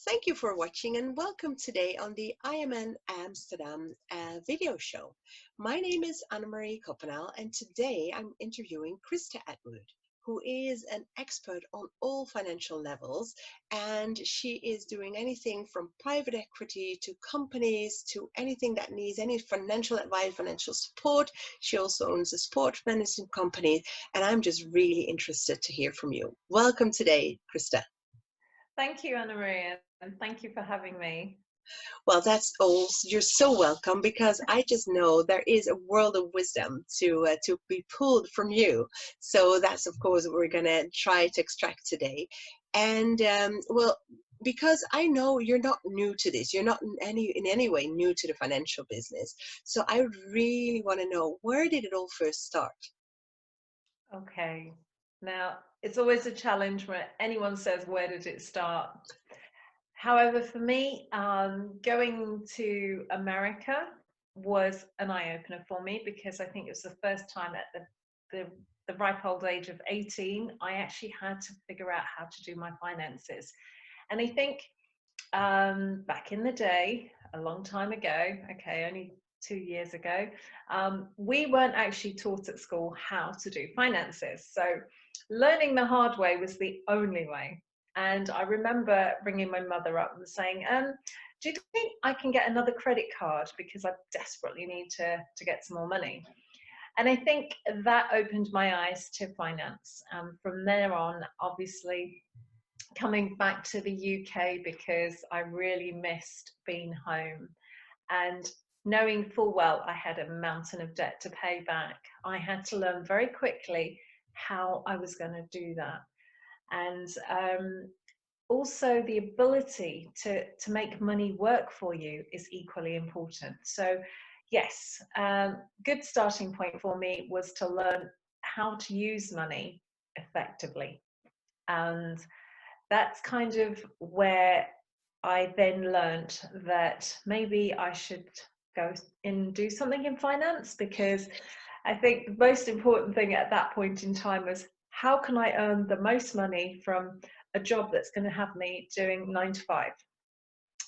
Thank you for watching and welcome today on the I Am in Amsterdam video show. My name is Annemarie Koppenaal and today I'm interviewing Christa Atwood, who is an expert on all financial levels, and she is doing anything from private equity to companies to anything that needs any financial advice, financial support. She also owns a sport management company, and I'm just really interested to hear from you. Welcome today, Christa. Thank you, Annemarie, and thank you for having me. Well, that's all. You're so welcome, because I just know there is a world of wisdom to be pulled from you. So that's, of course, what we're gonna try to extract today. And well, because I know you're not new to this, you're not in any way new to the financial business. So I really want to know, where did it all first start? Okay, now it's always a challenge when anyone says, where did it start? However, for me, going to America was an eye-opener for me, because I think it was the first time at the ripe old age of 18, I actually had to figure out how to do my finances. And I think back in the day, a long time ago, okay, only 2 years ago, we weren't actually taught at school how to do finances. So learning the hard way was the only way. And I remember ringing my mother up and saying, do you think I can get another credit card? Because I desperately need to get some more money. And I think that opened my eyes to finance. From there on, obviously, coming back to the UK, because I really missed being home, and knowing full well I had a mountain of debt to pay back, I had to learn very quickly how I was going to do that. And also the ability to make money work for you is equally important. So yes, good starting point for me was to learn how to use money effectively. And that's kind of where I then learned that maybe I should go and do something in finance, because I think the most important thing at that point in time was, how can I earn the most money from a job that's going to have me doing 9 to 5?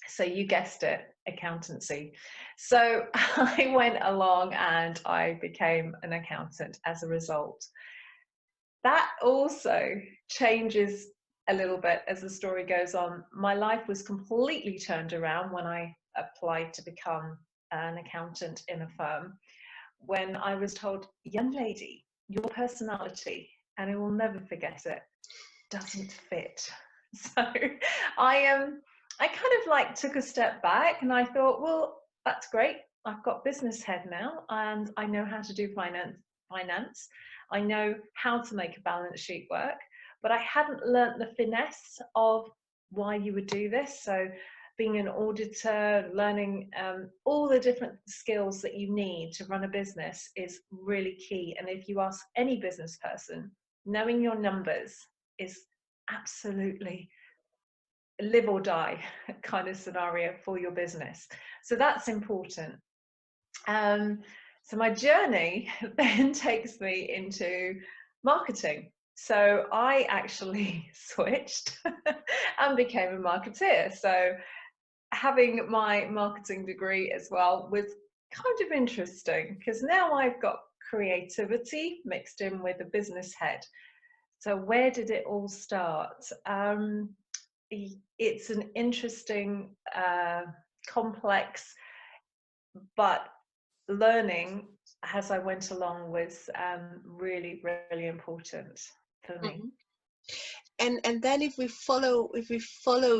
So you guessed it, accountancy. So I went along and I became an accountant as a result. That also changes a little bit as the story goes on. My life was completely turned around when I applied to become an accountant in a firm, when I was told, young lady, your personality, and I will never forget it, doesn't fit. So I kind of like took a step back and I thought, well, that's great. I've got business head now and I know how to do finance. I know how to make a balance sheet work, but I hadn't learnt the finesse of why you would do this. So being an auditor, learning all the different skills that you need to run a business is really key. And if you ask any business person, knowing your numbers is absolutely live or die kind of scenario for your business. So that's important. So my journey then takes me into marketing. So I actually switched and became a marketeer. So having my marketing degree as well was kind of interesting, because now I've got creativity mixed in with a business head. So where did it all start? It's an interesting, complex, but learning as I went along was really, really important for me. Mhm. And then if we follow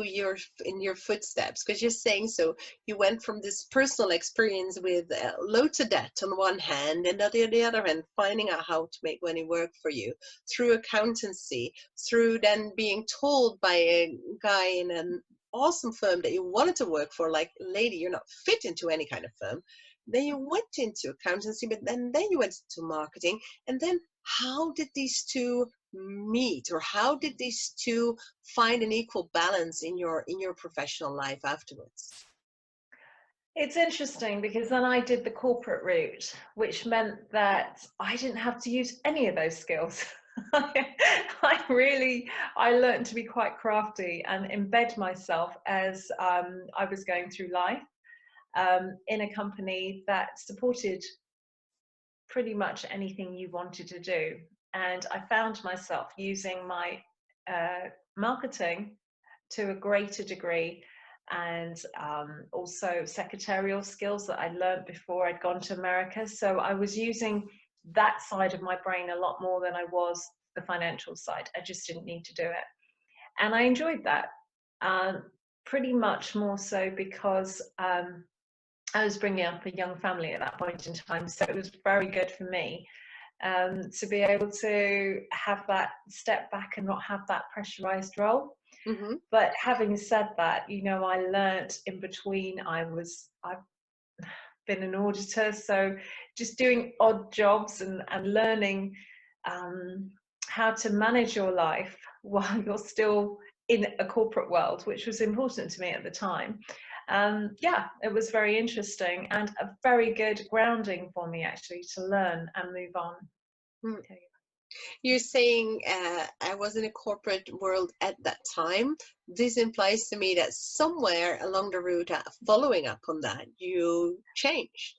your footsteps, because you're saying, so you went from this personal experience with loads of debt on one hand, and on the other hand finding out how to make money work for you through accountancy, through then being told by a guy in an awesome firm that you wanted to work for, like, lady, you're not fit into any kind of firm. Then you went into accountancy, but then you went to marketing. And then how did these two meet, or how did these two find an equal balance in your professional life afterwards? It's interesting, because then I did the corporate route, which meant that I didn't have to use any of those skills. I learned to be quite crafty and embed myself as I was going through life in a company that supported pretty much anything you wanted to do. And I found myself using my marketing to a greater degree, and also secretarial skills that I learned before I'd gone to America. So I was using that side of my brain a lot more than I was the financial side. I just didn't need to do it. And I enjoyed that pretty much more so because I was bringing up a young family at that point in time. So it was very good for me to be able to have that step back and not have that pressurized role. Mm-hmm. But having said that, I learnt in between. I've been an auditor, so just doing odd jobs and learning how to manage your life while you're still in a corporate world, which was important to me at the time. Yeah, it was very interesting and a very good grounding for me actually to learn and move on. Mm. You're saying I was in a corporate world at that time. This implies to me that somewhere along the route, following up on that, you changed.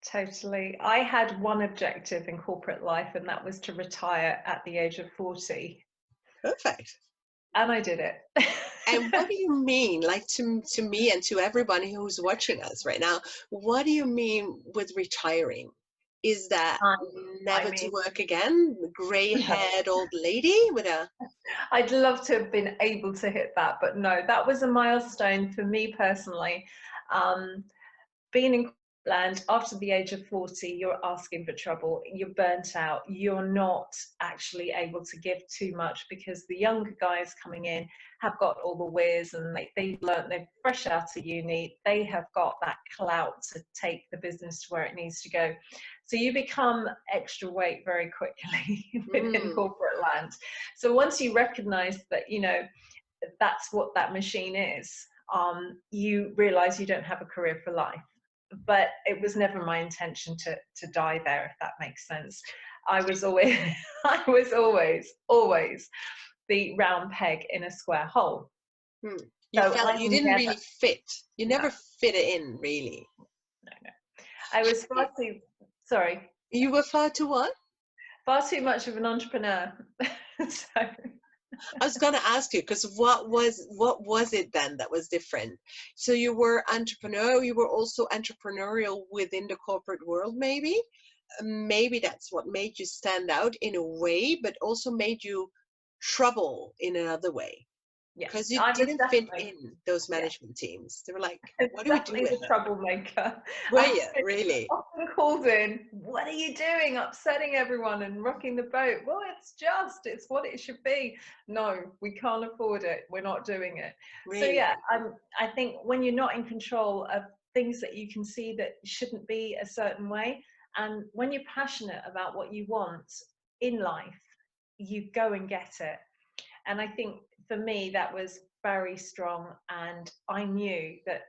Totally. I had one objective in corporate life, and that was to retire at the age of 40. Perfect. And I did it. And what do you mean, like to me and to everybody who's watching us right now, what do you mean with retiring? Is that never to mean, work again? Gray-haired old lady with a... I'd love to have been able to hit that, but no, that was a milestone for me personally. Being in land after the age of 40, you're asking for trouble, you're burnt out, you're not actually able to give too much because the younger guys coming in have got all the whiz and they've learned, they're fresh out of uni, they have got that clout to take the business to where it needs to go. So you become extra weight very quickly within corporate land. So once you recognize that, that's what that machine is, you realize you don't have a career for life. But it was never my intention to die there, if that makes sense. I was always always the round peg in a square hole. You So felt you didn't really fit. You never fit it in, really. No. I was far too, sorry. You were far too what? Far too much of an entrepreneur. So I was going to ask you, because what was it then that was different? So you were entrepreneur, you were also entrepreneurial within the corporate world, maybe? Maybe that's what made you stand out in a way, but also made you trouble in another way. Because you didn't fit in those management teams. They were like, what do we do with the troublemaker. Were you, really? Often called in, what are you doing? Upsetting everyone and rocking the boat. Well, it's what it should be. No, we can't afford it. We're not doing it. Really? So yeah, I think when you're not in control of things that you can see that shouldn't be a certain way, and when you're passionate about what you want in life, you go and get it. And I think for me, that was very strong. And I knew that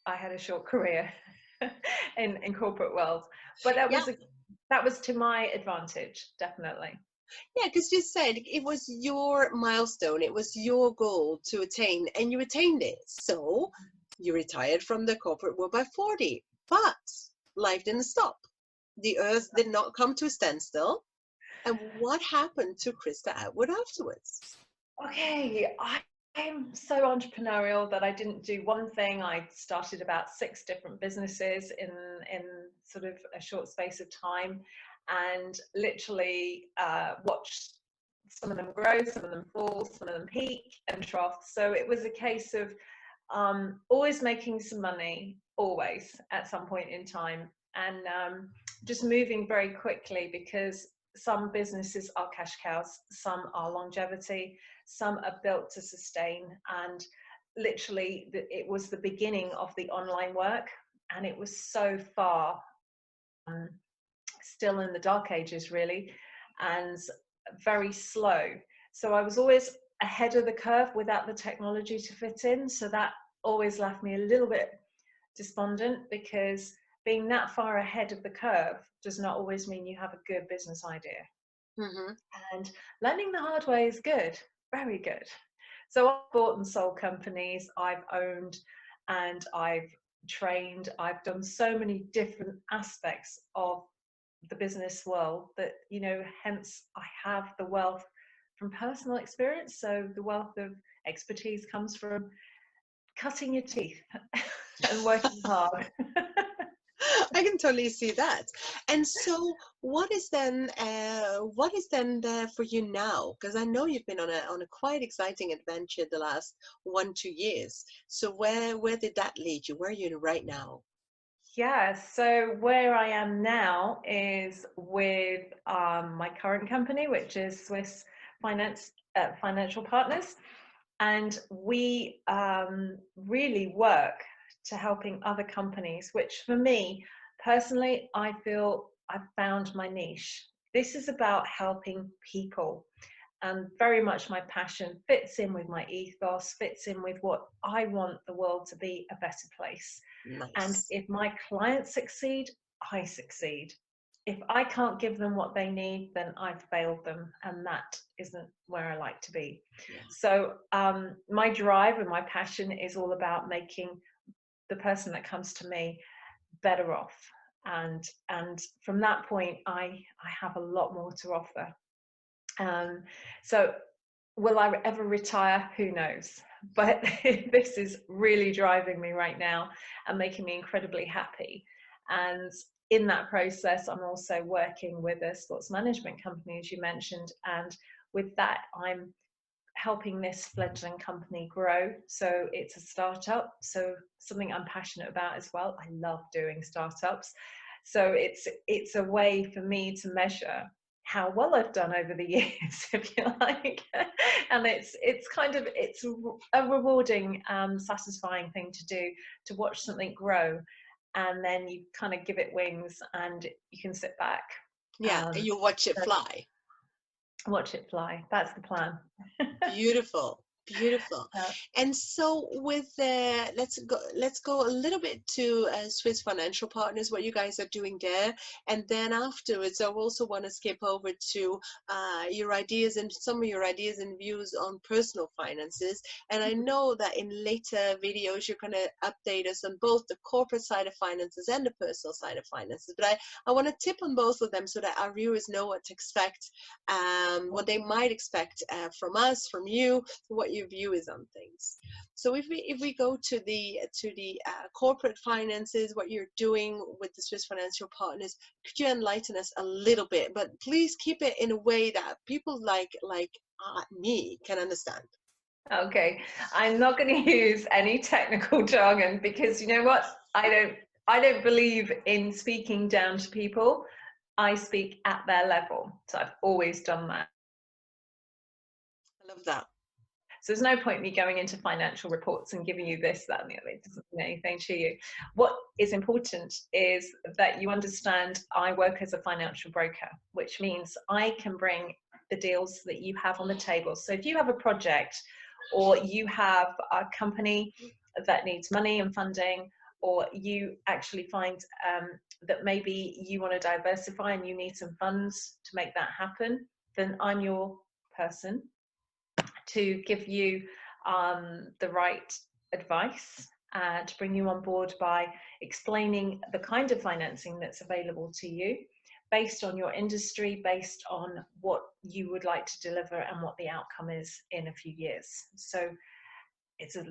I had a short career in corporate world, but that was to my advantage, definitely. Yeah, because you said it was your milestone, it was your goal to attain, and you attained it. So you retired from the corporate world by 40, but life didn't stop. The earth did not come to a standstill. And what happened to Christa Atwood afterwards? Okay, I'm so entrepreneurial that I didn't do one thing. I started about 6 different businesses in sort of a short space of time, and literally watched some of them grow, some of them fall, some of them peak and trough. So it was a case of always making some money, always at some point in time, and just moving very quickly, because some businesses are cash cows, some are longevity, some are built to sustain. And literally it was the beginning of the online work, and it was so far still in the dark ages really, and very slow. So I was always ahead of the curve without the technology to fit in, so that always left me a little bit despondent, because being that far ahead of the curve does not always mean you have a good business idea. Mm-hmm. And learning the hard way is good, very good. So I've bought and sold companies, I've owned and I've trained, I've done so many different aspects of the business world that, hence I have the wealth from personal experience. So the wealth of expertise comes from cutting your teeth and working hard. I can totally see that. And so, what is then there for you now? Because I know you've been on a quite exciting adventure the last 1-2 years. So where did that lead you? Where are you right now? Yeah, so where I am now is with my current company, which is Swiss Financial Partners, and we really work to helping other companies, which for me personally, I feel I've found my niche. This is about helping people, and very much my passion fits in with my ethos, fits in with what I want the world to be a better place. And Nice. if my clients succeed, I succeed. If I can't give them what they need, then I've failed them, and that isn't where I like to be. Yeah. So my drive and my passion is all about making the person that comes to me better off. And from that point, I have a lot more to offer. Um, so will I ever retire? Who knows? But this is really driving me right now and making me incredibly happy. And in that process, I'm also working with a sports management company, as you mentioned. And with that, I'm helping this fledgling company grow. So it's a startup. So something I'm passionate about as well. I love doing startups. So it's a way for me to measure how well I've done over the years, if you like. And it's a rewarding, satisfying thing to do, to watch something grow, and then you kind of give it wings and you can sit back. Yeah, and you watch it So fly. watch it fly. That's the plan. Beautiful, beautiful. Uh, And so with let's go a little bit to Swiss Financial Partners, what you guys are doing there, and then afterwards I also want to skip over to your ideas and some of your ideas and views on personal finances. And I know that in later videos you're going to update us on both the corporate side of finances and the personal side of finances. But I want to tip on both of them so that our viewers know what to expect, what they might expect from us, from you, what your view is on things. So if we go to the corporate finances, what you're doing with the Swiss Financial Partners, could you enlighten us a little bit? But please keep it in a way that people like me can understand. Okay, I'm not going to use any technical jargon because you know what? I don't believe in speaking down to people. I speak at their level. So I've always done that. I love that. So there's no point me going into financial reports and giving you this, that, and the other. It doesn't mean anything to you. What is important is that you understand I work as a financial broker, which means I can bring the deals that you have on the table. So if you have a project, or you have a company that needs money and funding, or you actually find that maybe you want to diversify and you need some funds to make that happen, then I'm your person to give you the right advice, to bring you on board by explaining the kind of financing that's available to you based on your industry, based on what you would like to deliver and what the outcome is in a few years. So it's a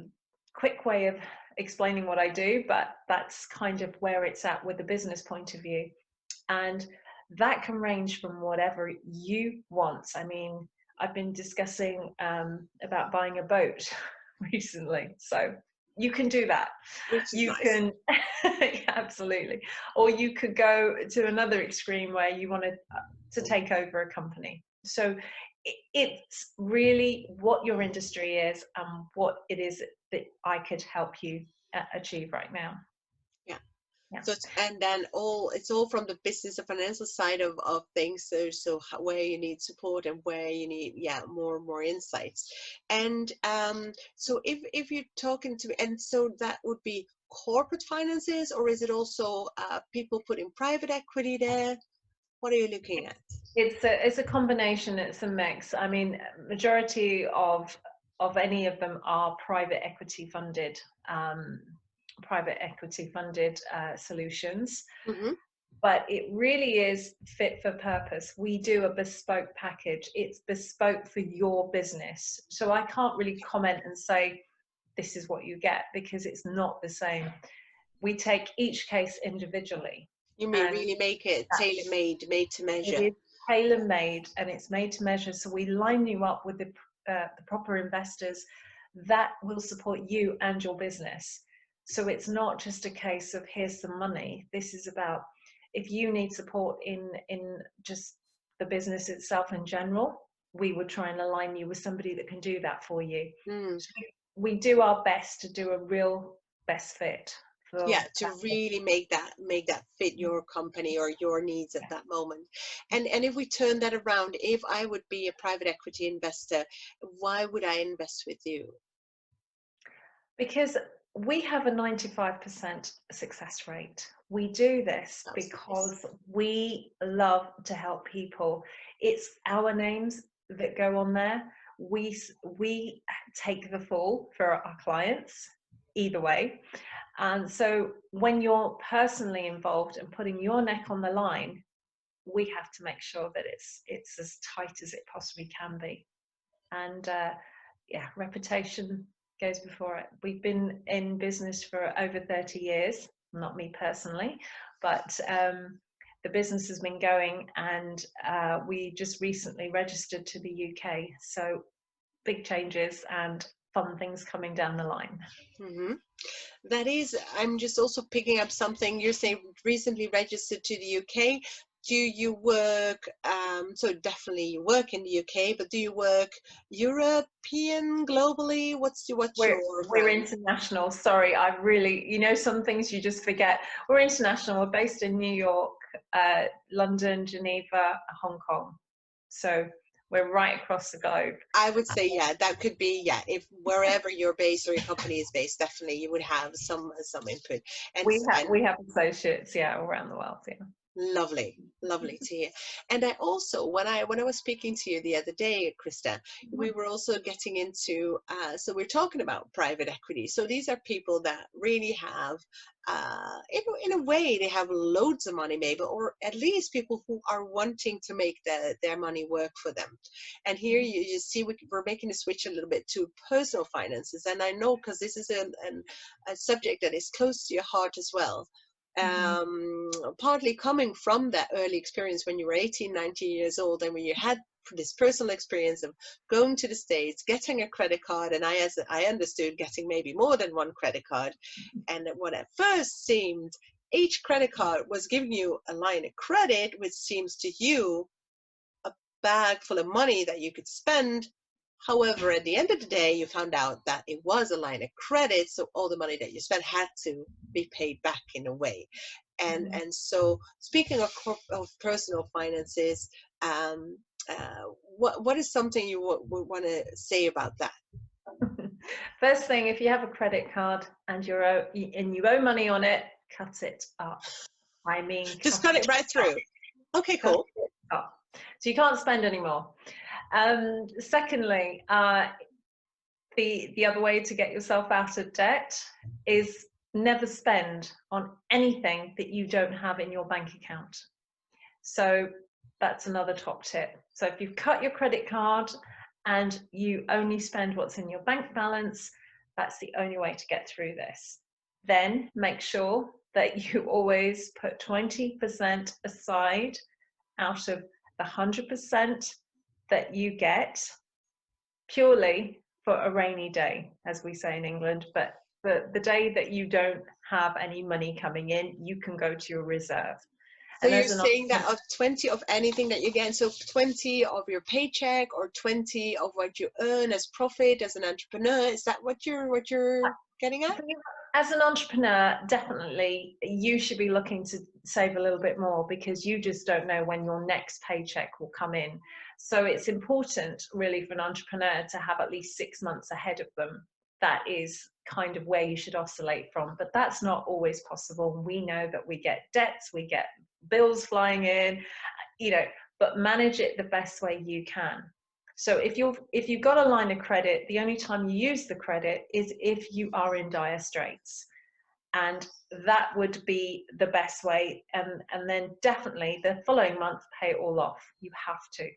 quick way of explaining what I do, but that's kind of where it's at with the business point of view. And that can range from whatever you want. I mean, I've been discussing about buying a boat recently, so you can do that. Which is You nice. can, yeah, absolutely, or you could go to another extreme where you want to take over a company. So it's really what your industry is and what it is that I could help you achieve right now. Yeah. Yeah. So it's all from the business and financial side of things. So where you need support and where you need, yeah, more insights. And so if you're talking to me, and so that would be corporate finances, or is it also people putting private equity there? What are you looking at? It's a combination. It's a mix. I mean, majority of any of them are um, private equity funded solutions. Hmm. But it really is fit for purpose. We do a bespoke package. It's bespoke for your business. So I can't really comment and say this is what you get, because it's not the same. We take each case individually, You may and really make it tailor-made, made to it measure. is tailor made and it's made to measure. So we line you up with the proper investors that will support you and your business. So it's not just a case of here's some money. This is about, if you need support in just the business itself in general, we would try and align you with somebody that can do that for you. Mm. So we do our best to do a real best fit Yeah, for to that. really make that fit your company or your needs at that moment. And if we turn that around, if I would be a private equity investor, why would I invest with you? Because we have a 95% success rate. We do this Sounds nice. because we love to help people. It's our names that go on there. We take the fall for our clients either way. And so when you're personally involved and putting your neck on the line, we have to make sure that it's as tight as it possibly can be. And yeah, reputation goes before it. We've been in business for over 30 years, not me personally, but the business has been going, and we just recently registered to the UK. So big changes and fun things coming down the line. Hmm. That is, I'm just also picking up something you're saying, recently registered to the UK. Do you work, so definitely you work in the UK, but do you work European, globally? What's We're your we're brand? international. Sorry, I really, some things you just forget. We're international. We're based in New York, London, Geneva, Hong Kong. So we're right across the globe. I would say, yeah, that could be, yeah, if wherever you're based or your company is based, definitely you would have some input. And We have associates, yeah, all around the world. Yeah. lovely, lovely to hear. And I also, when I was speaking to you the other day, Christa, we were also getting into, so we're talking about private equity. So these are people that really have, in a way, they have loads of money maybe, or at least people who are wanting to make their money work for them. And here you see we're making a switch a little bit to personal finances. And I know, because this is a subject that is close to your heart as well, Mhm. partly coming from that early experience when you were 18, 19 years old, and when you had this personal experience of going to the States, getting a credit card, and as I understood, getting maybe more than one credit card. And what at first seemed, each credit card was giving you a line of credit, which seems to you a bag full of money that you could spend. However, at the end of the day, you found out that it was a line of credit, so all the money that you spent had to be paid back in a way. And so, speaking of personal finances, um, what is something you would want to say about that? First thing, if you have a credit card and you owe money on it, cut it up. I mean, Just cut cut it it right up. through. Okay, Cut cool. it up. So you can't spend anymore. Secondly, the other way to get yourself out of debt is never spend on anything that you don't have in your bank account. So that's another top tip. So if you've cut your credit card and you only spend what's in your bank balance, that's the only way to get through this. Then make sure that you always put 20% aside out of the 100% that you get, purely for a rainy day, as we say in England. But the day that you don't have any money coming in, you can go to your reserve. So And you're as an saying that of 20 of anything that you get, so 20 of your paycheck or 20 of what you earn as profit as an entrepreneur, is that what you're getting at? as an entrepreneur, definitely you should be looking to save a little bit more, because you just don't know when your next paycheck will come in. So it's important really for an entrepreneur to have at least 6 months ahead of them. That is kind of where you should oscillate from, but that's not always possible. We know that we get debts, we get bills flying in, you know, but manage it the best way you can. So if you've got a line of credit, the only time you use the credit is if you are in dire straits. And that would be the best way. And then definitely the following month, pay it all off. You have to.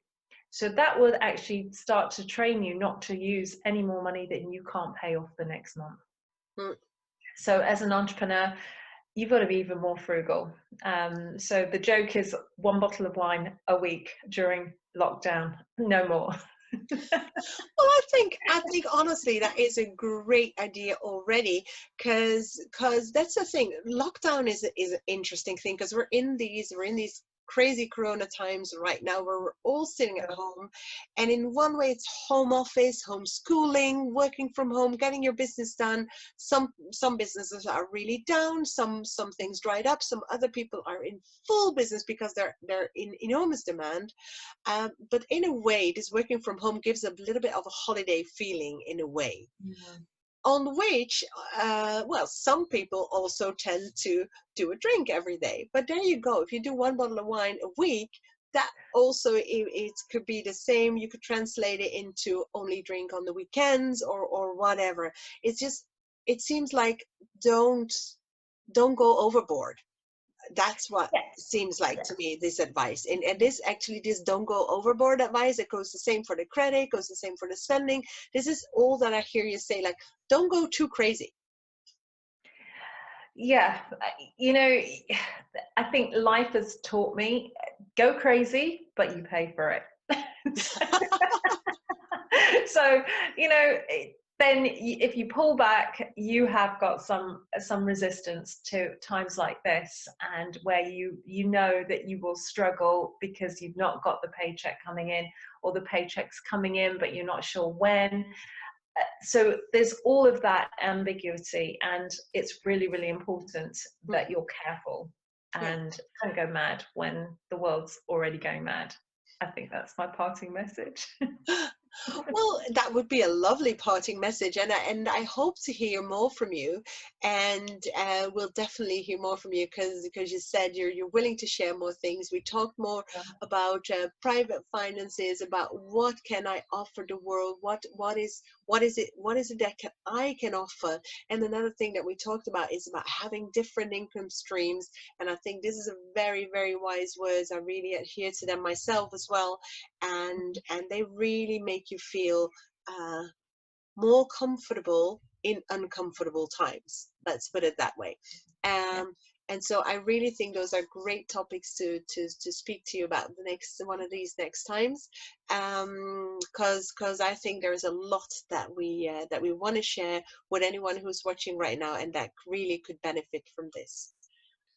So that would actually start to train you not to use any more money than you can't pay off the next month. Mm. So as an entrepreneur, you've got to be even more frugal. So the joke is 1 bottle of wine a week during lockdown, no more. Well, I think honestly that is a great idea already, because that's the thing. Lockdown is an interesting thing, because we're in these crazy corona times right now where we're all sitting at home, and in one way it's home office, homeschooling, working from home, getting your business done. Some businesses are really down, some things dried up, some other people are in full business because they're in enormous demand. But in a way, this working from home gives a little bit of a holiday feeling in a way. Yeah. On which, well, some people also tend to do a drink every day. But there you go. If you do 1 bottle of wine a week, that also it could be the same. You could translate it into only drink on the weekends or whatever. It's just, it seems like don't go overboard. That's what Yes. seems like to me, this advice. And this don't go overboard advice. It goes the same for the credit, goes the same for the spending. This is all that I hear you say, like, don't go too crazy. Yeah, I think life has taught me, go crazy, but you pay for it. So, then if you pull back, you have got some resistance to times like this, and where you know that you will struggle because you've not got the paycheck coming in, or the paycheck's coming in but you're not sure when. So there's all of that ambiguity, and it's really, really important that you're careful Yeah. and don't go mad when the world's already going mad. I think that's my parting message. Well, that would be a lovely parting message, and I hope to hear more from you, and we'll definitely hear more from you, because you said you're willing to share more things. We talked more about private finances, about what can I offer the world, what is it that I can offer, and another thing that we talked about is about having different income streams, and I think this is a very, very wise words. I really adhere to them myself as well, and they really make you feel more comfortable in uncomfortable times. Let's put it that way. Yeah. And so I really think those are great topics to speak to you about the next one of these next times, because I think there's a lot that we want to share with anyone who's watching right now, and that really could benefit from this.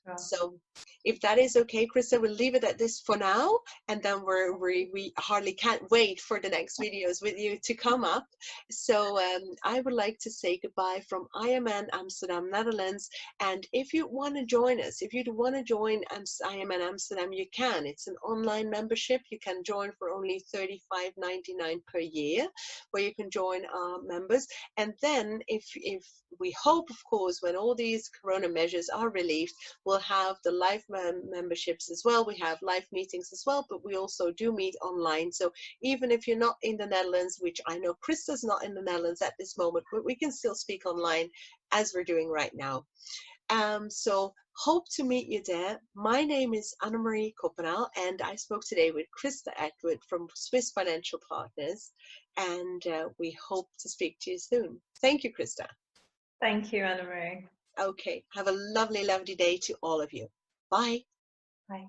Sure. So if that is okay, Christa, we'll leave it at this for now, and then we hardly can't wait for the next videos with you to come up. So I would like to say goodbye from IMN Amsterdam, Netherlands. And if you want to join us, if you want to join IMN Amsterdam, you can. It's an online membership. You can join for only $35.99 per year, where you can join our members. And then if we hope, of course, when all these corona measures are relieved, we'll have the live memberships as well. We have live meetings as well, but we also do meet online. So even if you're not in the Netherlands, which I know Christa's not in the Netherlands at this moment, but we can still speak online as we're doing right now. So hope to meet you there. My name is Annemarie Koppenaal, and I spoke today with Christa Atwood from Swiss Financial Partners, and we hope to speak to you soon. Thank you, Christa. Thank you, Annemarie. Okay, have a lovely, lovely day to all of you. Bye. Bye.